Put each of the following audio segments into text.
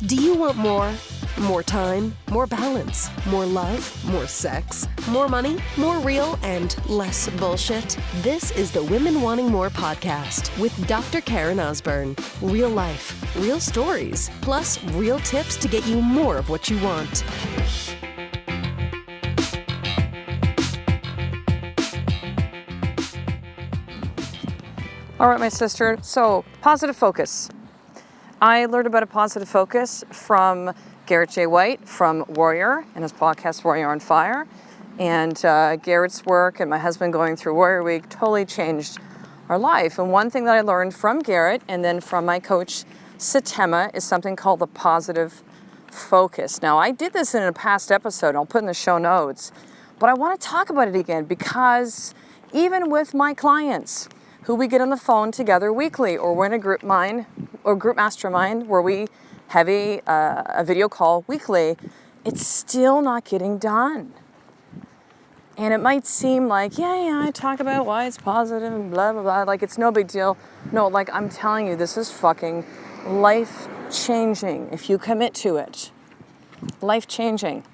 Do you want more? More time, more balance, more love, more sex, more money, more real, and less bullshit? This is the Women Wanting More podcast with Dr. Karen Osborne. Real life, real stories, plus real tips to get you more of what you want. All right, my sister. So, positive focus. I learned about a positive focus from Garrett J. White from Warrior and his podcast Warrior on Fire. And Garrett's work and my husband going through Warrior Week totally changed our life. And one thing that I learned from Garrett and then from my coach, Satema, is something called the positive focus. Now, I did this in a past episode. I'll put in the show notes. But I want to talk about it again because even with my clients, who we get on the phone together weekly, or we're in a group mastermind where we have a video call weekly, it's still not getting done. And it might seem like, I talk about why it's positive and blah, blah, blah, like it's no big deal. No, like I'm telling you, this is fucking life-changing if you commit to it. Life-changing.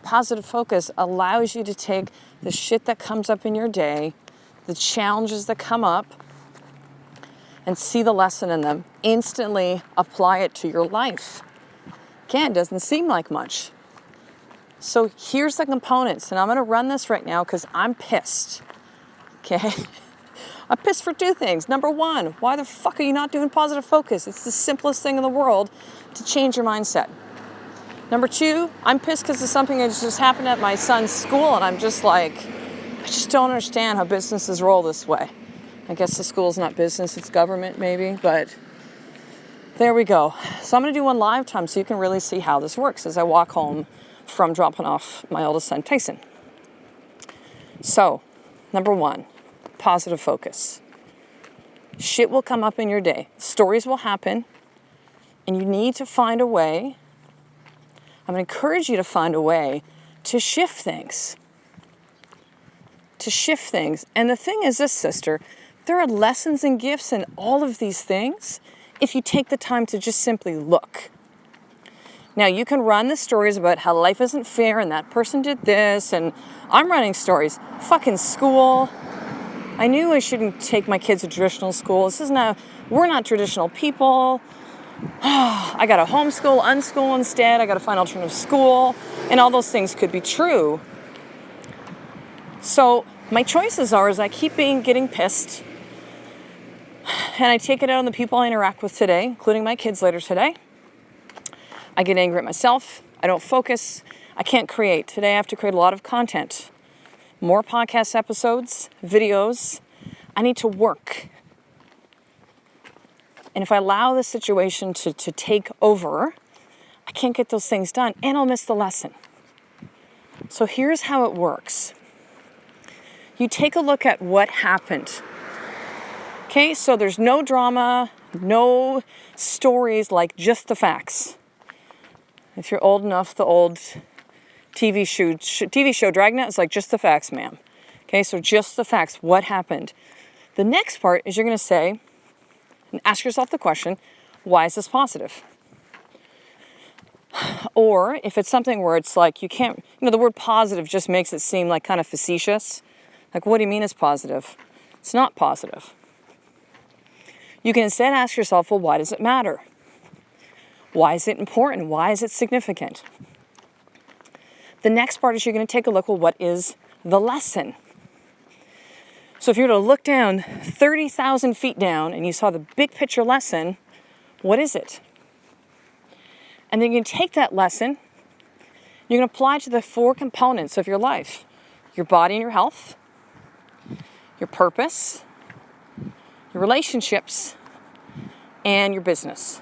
Positive focus allows you to take the shit that comes up in your day, the challenges that come up, and see the lesson in them. Instantly apply it to your life. Again, it doesn't seem like much. So here's the components, and I'm going to run this right now because I'm pissed. Okay? I'm pissed for two things. Number one, why the fuck are you not doing positive focus? It's the simplest thing in the world to change your mindset. Number two, I'm pissed because of something that just happened at my son's school, and I'm just like, I just don't understand how businesses roll this way. I guess the school's not business, it's government maybe, but there we go. So I'm going to do one live time so you can really see how this works as I walk home from dropping off my oldest son, Tyson. So, number one, positive focus. Shit will come up in your day. Stories will happen, and you need to find a way. I'm going to encourage you to find a way to shift things. And the thing is this, sister, there are lessons and gifts in all of these things if you take the time to just simply look. Now, you can run the stories about how life isn't fair and that person did this, and I'm running stories. Fucking school. I knew I shouldn't take my kids to traditional school. We're not traditional people. I got to homeschool, unschool instead. I got to find alternative school, and all those things could be true. So my choices are I keep getting pissed, and I take it out on the people I interact with today, including my kids later today. I get angry at myself. I don't focus. I can't create. Today I have to create a lot of content. More podcast episodes, videos. I need to work. And if I allow this situation to take over, I can't get those things done, and I'll miss the lesson. So here's how it works. You take a look at what happened. Okay, so there's no drama, no stories, like just the facts. If you're old enough, the old TV show Dragnet is like just the facts, ma'am. Okay, so just the facts, what happened. The next part is you're going to say, and ask yourself the question, why is this positive? Or if it's something where it's like you can't, the word positive just makes it seem like kind of facetious. Like, what do you mean it's positive? It's not positive. You can instead ask yourself, well, why does it matter? Why is it important? Why is it significant? The next part is you're going to take a look, well, what is the lesson? So if you were to look down 30,000 feet down and you saw the big picture lesson, what is it? And then you can take that lesson, you're going to apply it to the four components of your life. Your body and your health, your purpose, your relationships, and your business.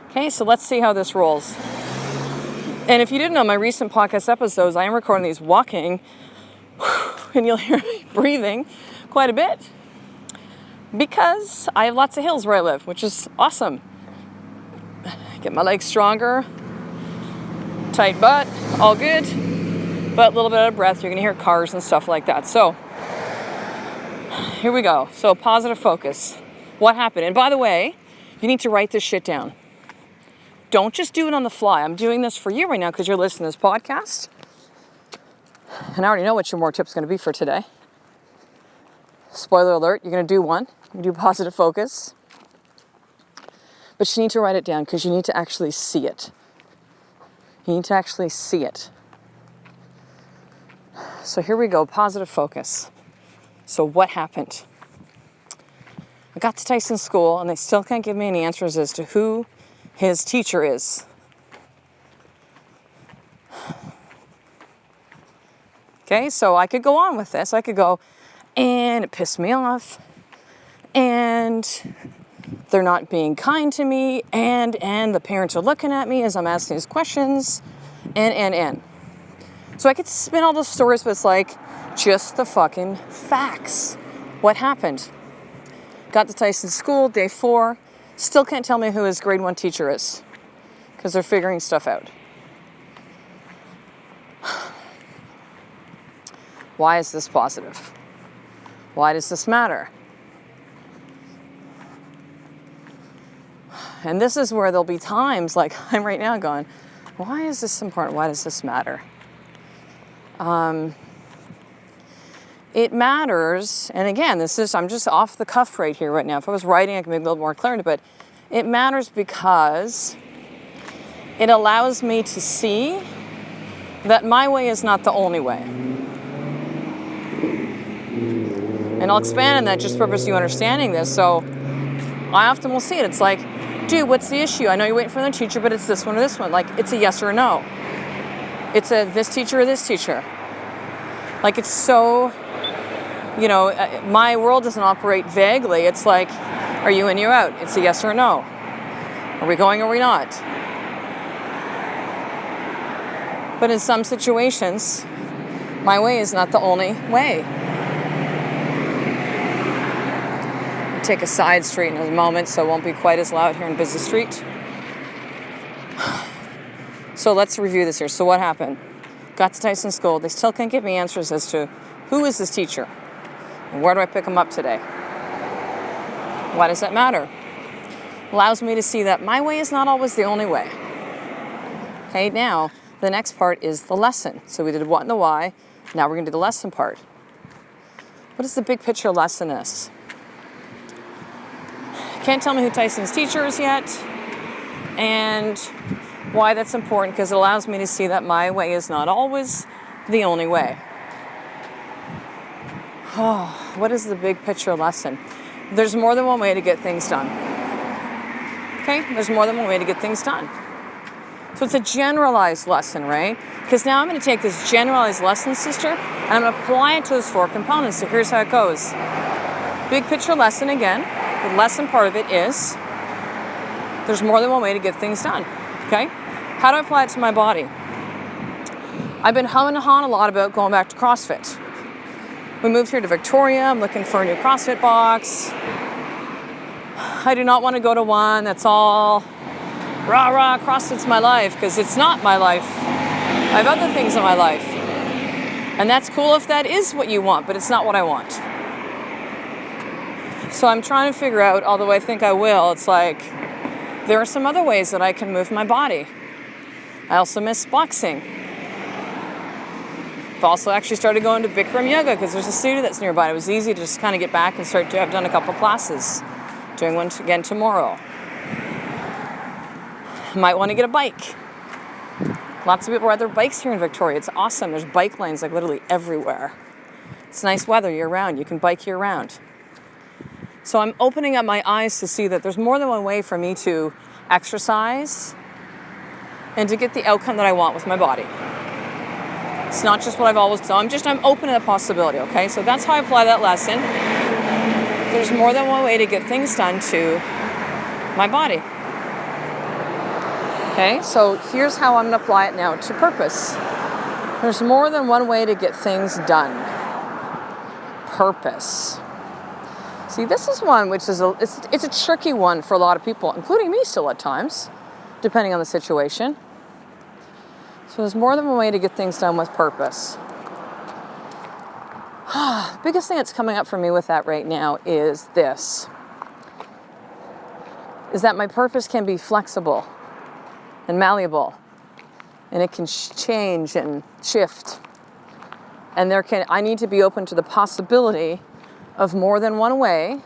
Okay, so let's see how this rolls. And if you didn't know my recent podcast episodes, I am recording these walking, and you'll hear me breathing quite a bit because I have lots of hills where I live, which is awesome. Get my legs stronger, tight butt, all good, but a little bit out of breath. You're going to hear cars and stuff like that. So here we go. So positive focus. What happened? And by the way, you need to write this shit down. Don't just do it on the fly. I'm doing this for you right now because you're listening to this podcast. And I already know what your more tip's going to be for today. Spoiler alert, you're going to do one. You do positive focus. But you need to write it down because you need to actually see it. You need to actually see it. So here we go, positive focus. So what happened? I got to Tyson's school and they still can't give me any answers as to who his teacher is. Okay, so I could go on with this. I could go, and it pissed me off, and they're not being kind to me, and the parents are looking at me as I'm asking these questions, and. So I could spin all those stories, but it's like, just the fucking facts. What happened? Got to Tyson's school, day 4, still can't tell me who his grade 1 teacher is, because they're figuring stuff out. Why is this positive? Why does this matter? And this is where there'll be times like I'm right now going, why is this important? Why does this matter? It matters, and again, I'm just off the cuff right here right now. If I was writing, I could make a little more clarity, but it matters because it allows me to see that my way is not the only way. And I'll expand on that just for purpose of you understanding this. So I often will see it. It's like, dude, what's the issue? I know you're waiting for another teacher, but it's this one or this one. Like, it's a yes or a no. It's a this teacher or this teacher. Like, it's so, my world doesn't operate vaguely. It's like, are you in, you out? It's a yes or a no. Are we going or are we not? But in some situations, my way is not the only way. Take a side street in a moment so it won't be quite as loud here in Busy Street. So let's review this here. So what happened? Got to Tyson School. They still can't give me answers as to who is this teacher and where do I pick them up today. Why does that matter? Allows me to see that my way is not always the only way. Okay, now the next part is the lesson. So we did what and the why. Now we're going to do the lesson part. What is the big picture lesson in this? Can't tell me who Tyson's teacher is yet, and why that's important, because it allows me to see that my way is not always the only way. Oh, what is the big picture lesson? There's more than one way to get things done. Okay? There's more than one way to get things done. So it's a generalized lesson, right? Because now I'm going to take this generalized lesson, sister, and I'm going to apply it to those 4 components. So here's how it goes. Big picture lesson again. The lesson part of it is there's more than one way to get things done, okay? How do I apply it to my body? I've been humming and hawing a lot about going back to CrossFit. We moved here to Victoria. I'm looking for a new CrossFit box. I do not want to go to one that's all rah, CrossFit's my life, because it's not my life. I have other things in my life. And that's cool if that is what you want, but it's not what I want. So I'm trying to figure out, although I think I will, it's like, there are some other ways that I can move my body. I also miss boxing. I've also actually started going to Bikram yoga because there's a studio that's nearby. It was easy to just kind of get back and start to, I've done a couple classes. Doing one again tomorrow. Might want to get a bike. Lots of people ride their bikes here in Victoria. It's awesome. There's bike lanes like literally everywhere. It's nice weather year round. You can bike year round. So I'm opening up my eyes to see that there's more than one way for me to exercise and to get the outcome that I want with my body. It's not just what I've always done. I'm open to the possibility, okay? So that's how I apply that lesson. There's more than one way to get things done to my body. Okay, so here's how I'm going to apply it now to purpose. There's more than one way to get things done. Purpose. See, this is one which is it's a tricky one for a lot of people, including me still at times, depending on the situation. So there's more than one way to get things done with purpose. The biggest thing that's coming up for me with that right now is this. Is that my purpose can be flexible. and malleable, and it can change and shift. And I need to be open to the possibility of more than one way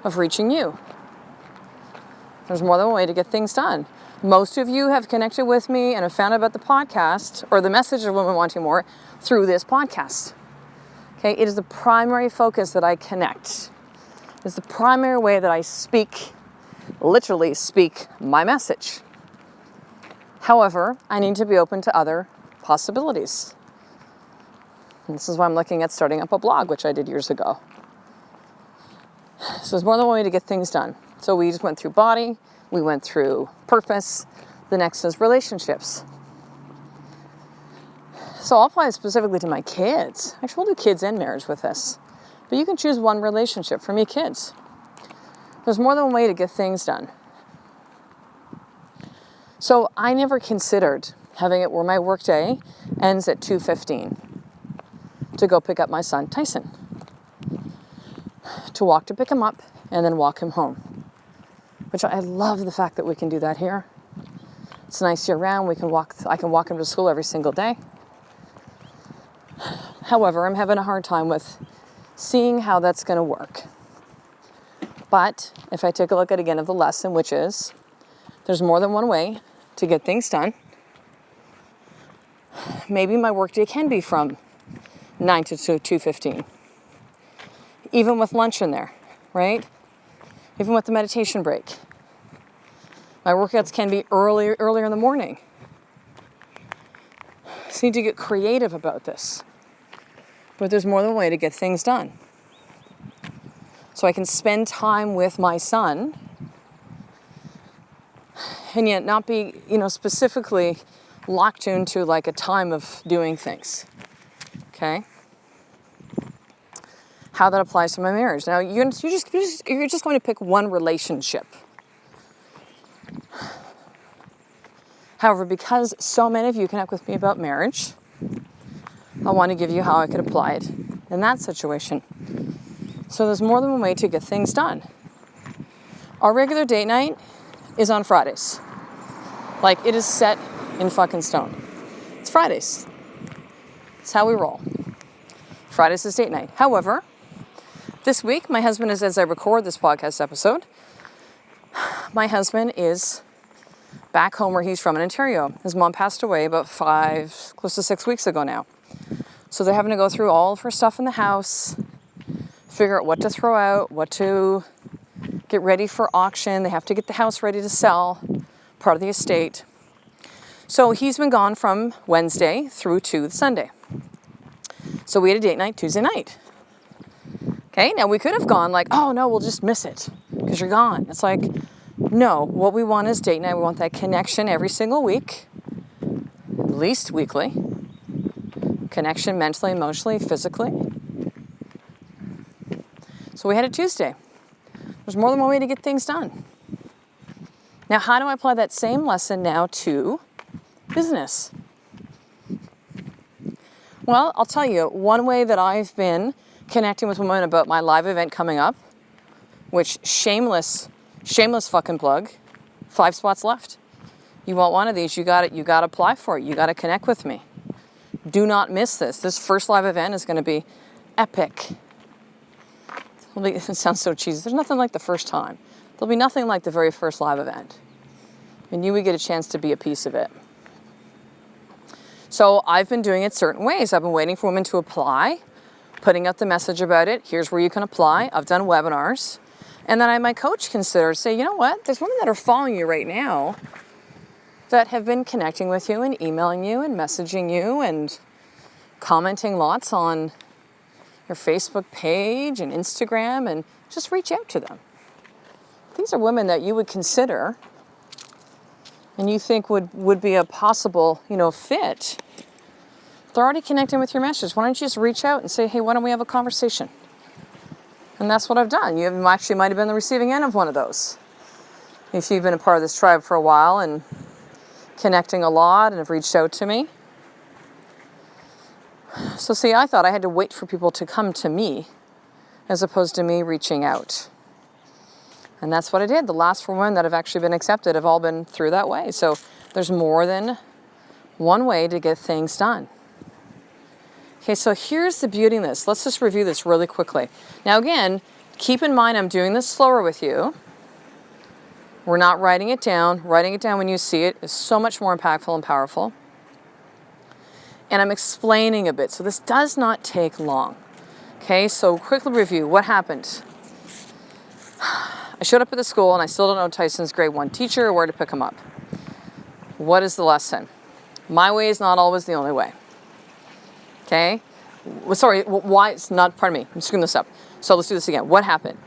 of reaching you. There's more than one way to get things done. Most of you have connected with me and have found out about the podcast or the message of Women Wanting More through this podcast. Okay, it is the primary focus that I connect. It's the primary way that I literally speak my message. However, I need to be open to other possibilities. And this is why I'm looking at starting up a blog, which I did years ago. So there's more than one way to get things done. So we just went through body, we went through purpose, the next is relationships. So I'll apply it specifically to my kids. Actually, we'll do kids and marriage with this. But you can choose one relationship. For me, kids. There's more than one way to get things done. So I never considered having it where my workday ends at 2:15 to go pick up my son, Tyson. To walk to pick him up and then walk him home. Which I love the fact that we can do that here. It's nice year round. I can walk him to school every single day. However, I'm having a hard time with seeing how that's going to work. But if I take a look at again of the lesson, which is there's more than one way to get things done. Maybe my workday can be from 9 to 2:15. Even with lunch in there, right? Even with the meditation break. My workouts can be earlier in the morning. So you need to get creative about this. But there's more than one way to get things done. So I can spend time with my son and yet not be, specifically locked into like a time of doing things. Okay? How that applies to my marriage. Now, you're just going to pick one relationship. However, because so many of you connect with me about marriage, I want to give you how I could apply it in that situation. So there's more than one way to get things done. Our regular date night is on Fridays. Like, it is set in fucking stone. It's Fridays. It's how we roll. Fridays is date night. However, this week, my husband is, as I record this podcast episode, my husband is back home where he's from in Ontario. His mom passed away about close to 6 weeks ago now. So they're having to go through all of her stuff in the house, figure out what to throw out, what to get ready for auction. They have to get the house ready to sell, part of the estate. So he's been gone from Wednesday through to Sunday. So we had a date night Tuesday night. Okay, now we could have gone like, oh no, we'll just miss it because you're gone. It's like, no, what we want is date night. We want that connection every single week, at least weekly. Connection mentally, emotionally, physically. So we had a Tuesday. There's more than one way to get things done. Now, how do I apply that same lesson now to business? Well, I'll tell you, one way that I've been connecting with women about my live event coming up, which shameless fucking plug, 5 spots left. You want one of these, you got to apply for it. You got to connect with me. Do not miss this. This first live event is going to be epic. It sounds so cheesy. There's nothing like the first time. There'll be nothing like the very first live event. And you would get a chance to be a piece of it. So I've been doing it certain ways. I've been waiting for women to apply, putting out the message about it. Here's where you can apply. I've done webinars. And then I had my coach consider, say, you know what? There's women that are following you right now that have been connecting with you and emailing you and messaging you and commenting lots on your Facebook page and Instagram, and just reach out to them. These are women that you would consider and you think would be a possible, fit. They're already connecting with your message. Why don't you just reach out and say, hey, why don't we have a conversation? And that's what I've done. You actually might have been the receiving end of one of those. If you've been a part of this tribe for a while and connecting a lot and have reached out to me. So see, I thought I had to wait for people to come to me as opposed to me reaching out. And that's what I did. The last 4 women that have actually been accepted have all been through that way. So There's more than one way to get things done. Okay, so here's the beauty in this. Let's just review this really quickly. Now again, keep in mind I'm doing this slower with you. We're not writing it down. Writing it down when you see it is so much more impactful and powerful. And I'm explaining a bit, so this does not take long. Okay, so quickly review. What happened? I showed up at the school and I still don't know Tyson's grade 1 teacher or where to pick him up. What is the lesson? My way is not always the only way. Okay? Sorry, why? It's not, pardon me, I'm screwing this up. So let's do this again. What happened?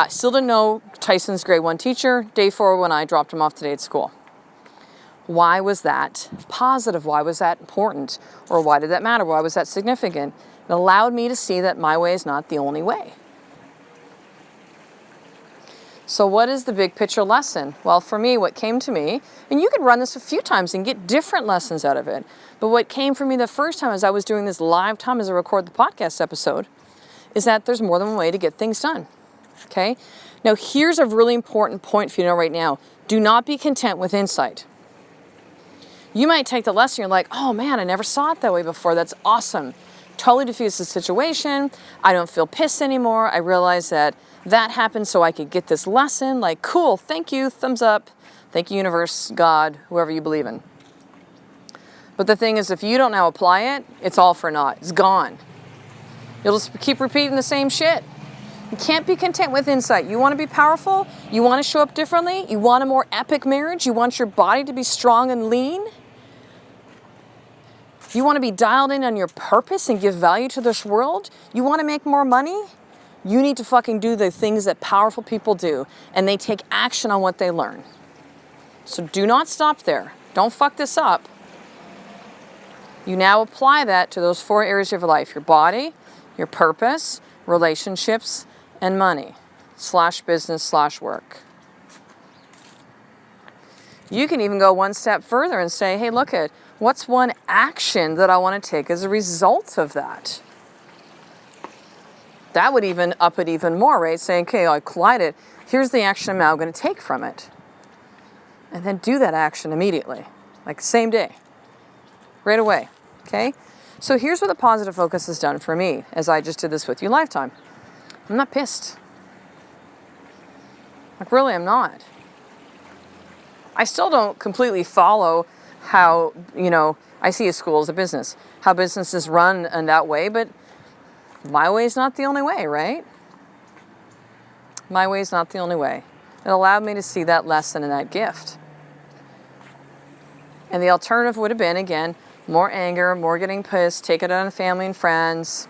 Still didn't know Tyson's grade 1 teacher, day 4 when I dropped him off today at school. Why was that positive? Why was that important? Or why did that matter? Why was that significant? It allowed me to see that my way is not the only way. So what is the big picture lesson? Well, for me, what came to me, and you could run this a few times and get different lessons out of it, but what came for me the first time as I was doing this live time as I record the podcast episode is that there's more than one way to get things done. Okay? Now, here's a really important point for you to know right now. Do not be content with insight. You might take the lesson, you're like, oh man, I never saw it that way before. That's awesome. Totally diffuse the situation. I don't feel pissed anymore. I realize that happened so I could get this lesson. Like, cool, thank you, thumbs up. Thank you, universe, God, whoever you believe in. But the thing is, if you don't now apply it, it's all for naught. It's gone. You'll just keep repeating the same shit. You can't be content with insight. You want to be powerful? You want to show up differently? You want a more epic marriage? You want your body to be strong and lean? You want to be dialed in on your purpose and give value to this world? You want to make more money? You need to fucking do the things that powerful people do, and they take action on what they learn. So do not stop there. Don't fuck this up. You now apply that to those 4 areas of your life: your body, your purpose, relationships, and money / business / work. You can even go one step further and say, hey, look at what's one action that I want to take as a result of that? That would even up it even more, right? Saying, okay, I collided. Here's the action I'm now going to take from it. And then do that action immediately, like same day, right away, okay? So here's what the positive focus has done for me as I just did this with you lifetime. I'm not pissed. Like, really, I'm not. I still don't completely follow how, I see a school as a business, how businesses run in that way, but my way is not the only way, right? My way is not the only way. It allowed me to see that lesson and that gift. And the alternative would have been, again, more anger, more getting pissed, take it out on family and friends,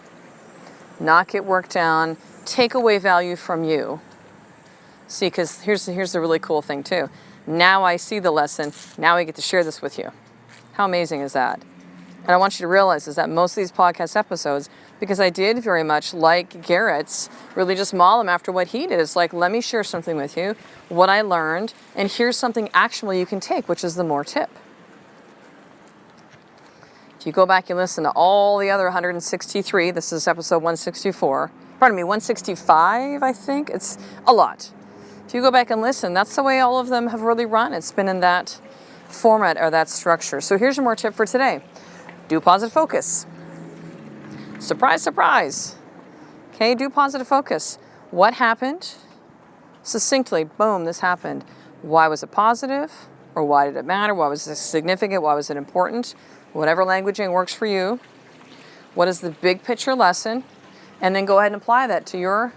not get work done, take away value from you. See, because here's the really cool thing too. Now I see the lesson. Now I get to share this with you. How amazing is that? And I want you to realize is that most of these podcast episodes, because I did very much like Garrett's, really just model him after what he did. It's like, let me share something with you, what I learned, and here's something actionable you can take, which is the more tip. If you go back and listen to all the other 163, this is episode 164, 165, I think. It's a lot. If you go back and listen, that's the way all of them have really run. It's been in that format or that structure. So here's your more tip for today. Do positive focus. Surprise, surprise. Okay, do positive focus. What happened? Succinctly, boom, this happened. Why was it positive? Or why did it matter? Why was it significant? Why was it important? Whatever languaging works for you. What is the big picture lesson? And then go ahead and apply that to your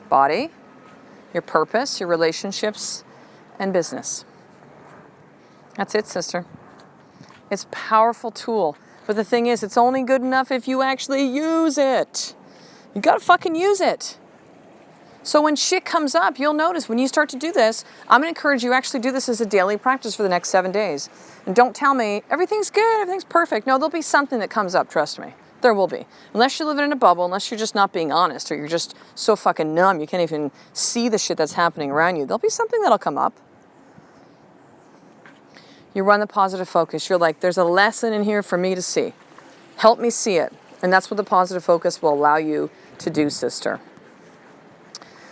body, your purpose, your relationships, and business. That's it, sister. It's a powerful tool. But the thing is, it's only good enough if you actually use it. You gotta fucking use it. So when shit comes up, you'll notice when you start to do this, I'm gonna encourage you actually do this as a daily practice for the next 7 days. And don't tell me, everything's good, everything's perfect. No, there'll be something that comes up, trust me. There will be. Unless you're living in a bubble, unless you're just not being honest, or you're just so fucking numb, you can't even see the shit that's happening around you. There'll be something that'll come up. You run the positive focus. You're like, there's a lesson in here for me to see. Help me see it. And that's what the positive focus will allow you to do, sister.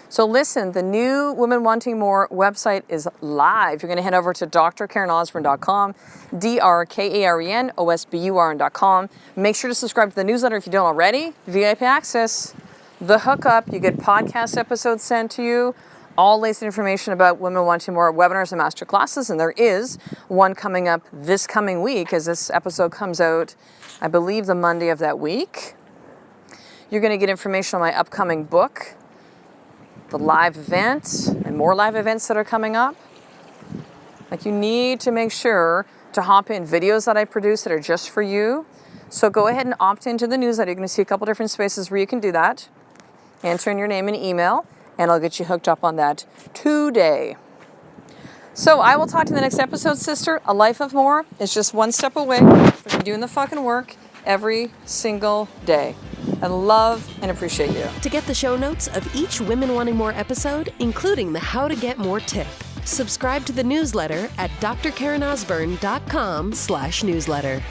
So listen, the new Women Wanting More website is live. You're going to head over to drkarenosburn.com, drkarenosburn.com. Make sure to subscribe to the newsletter if you don't already. VIP access, the hookup. You get podcast episodes sent to you, all latest information about Women Wanting More webinars and master classes. And there is one coming up this coming week, as this episode comes out, I believe, the Monday of that week. You're going to get information on my upcoming book, the live events, and more live events that are coming up. Like, you need to make sure to hop in videos that I produce that are just for you. So go ahead and opt into the newsletter. You're going to see a couple different spaces where you can do that. Enter in your name and email, and I'll get you hooked up on that today. So I will talk to you in the next episode, sister. A life of more is just one step away from doing the fucking work every single day. I love and appreciate you. To get the show notes of each Women Wanting More episode, including the How to Get More tip, subscribe to the newsletter at drkarenosburn.com/newsletter.